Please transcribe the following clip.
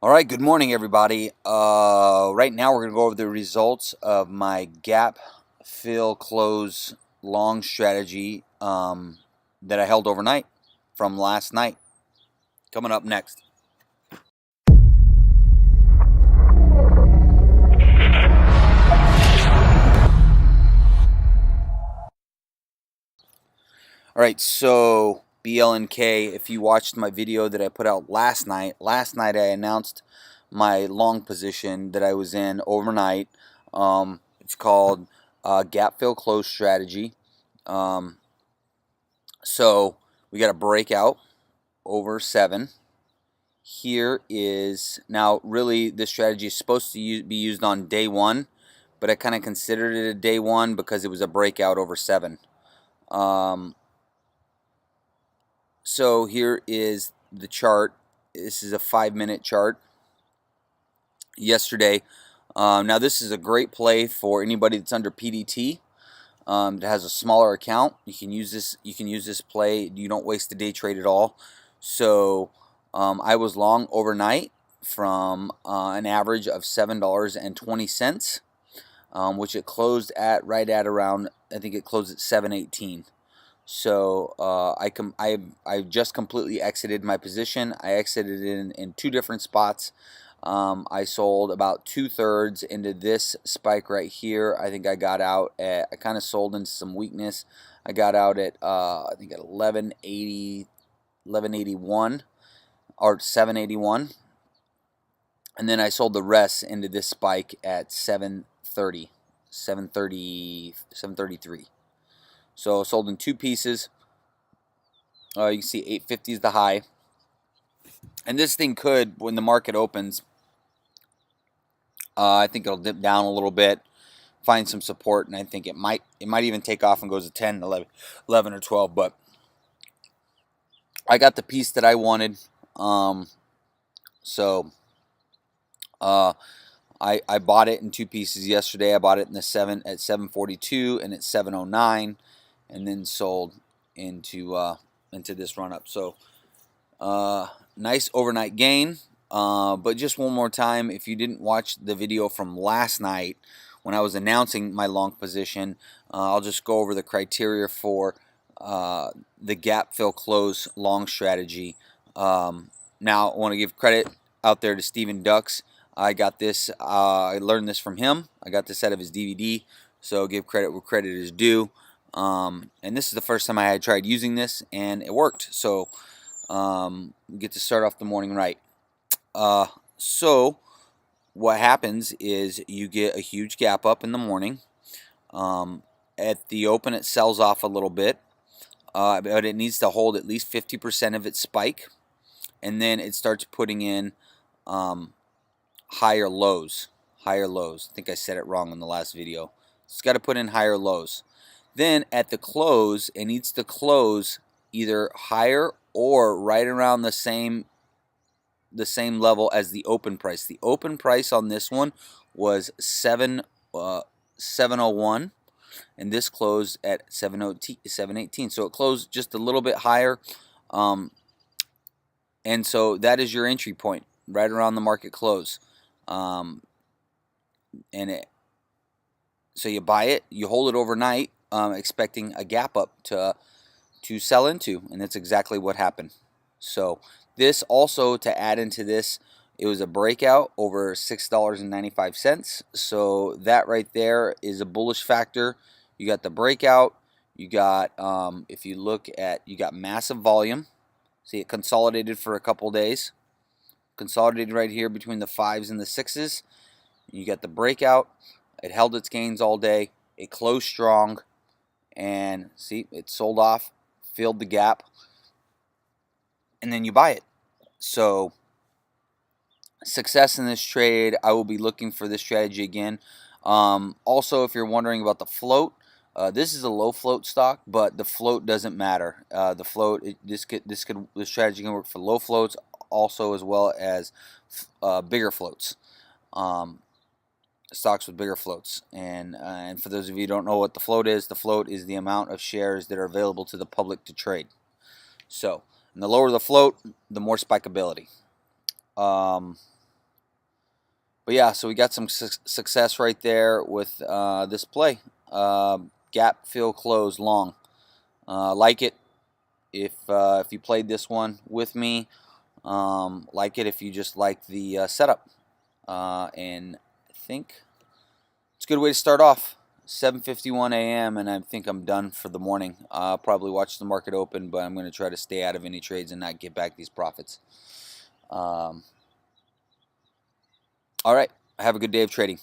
All right, good morning, everybody. Right now, we're going to go over the results of my gap fill close long strategy that I held overnight from last night. Coming up next. All right, so BLNK, if you watched my video that I put out last night I announced my long position that I was in overnight. It's called Gap Fill Close Strategy. So we got a breakout over 7. Here is, now really this strategy is supposed to be used on day 1, but I kind of considered it a day 1 because it was a breakout over 7. So here is the chart. This is a 5-minute chart yesterday. Now this is a great play for anybody that's under PDT. That has a smaller account. You can use this. You can use this play. You don't waste a day trade at all. So I was long overnight from an average of $7.20, which it closed at right at around. I think it closed at 7.18. So I just completely exited my position. I exited in 2 different spots. I sold about 2/3 into this spike right here. I think I got out at, I kind of sold into some weakness. I got out at I think at 1180, 1181 or 781, and then I sold the rest into this spike at 730, 730, 733. So sold in 2 pieces. You can see 850 is the high. And this thing could, when the market opens, I think it'll dip down a little bit, find some support, and I think it might even take off and goes to 10, 11 or 12. But I got the piece that I wanted. So I bought it in 2 pieces yesterday. I bought it in the 742 and at 709, and then sold into this run up. So nice overnight gain. But just one more time, if you didn't watch the video from last night when I was announcing my long position, I'll just go over the criteria for the gap fill close long strategy. Now I want to give credit out there to Stephen Ducks. I got this. I learned this from him. I got this out of his DVD. So give credit where credit is due. And this is the first time I had tried using this, and it worked. So get to start off the morning right. So what happens is you get a huge gap up in the morning. At the open, it sells off a little bit, but it needs to hold at least 50% of its spike, and then it starts putting in higher lows. Higher lows. I think I said it wrong in the last video. It's got to put in higher lows. Then at the close, it needs to close either higher or right around the same level as the open price. The open price on this one was 701, and this closed at 718. So it closed just a little bit higher, and so that is your entry point right around the market close. So you buy it, you hold it overnight, expecting a gap up to sell into, and that's exactly what happened. So this also, to add into this, it was a breakout over $6.95. So that right there is a bullish factor. You got the breakout. You got, if you look at, you got massive volume. See, it consolidated for a couple days. Consolidated right here between the 5s and the 6s. You got the breakout. It held its gains all day. It closed strong. And see, it sold off, filled the gap, and then you buy it. So success in this trade. I will be looking for this strategy again. Also, if you're wondering about the float, this is a low float stock, but the float doesn't matter. The float, this strategy can work for low floats also, as well as bigger floats. Stocks with bigger floats. And for those of you who don't know what the float is the amount of shares that are available to the public to trade. So, and the lower the float, the more spikeability. But yeah, so we got some success right there with this play. Gap, fill, close, long. Like it if you played this one with me. Like it if you just like the setup. And I think it's a good way to start off. 7:51 a.m. and I think I'm done for the morning. I'll probably watch the market open, but I'm going to try to stay out of any trades and not get back these profits. All right. Have a good day of trading.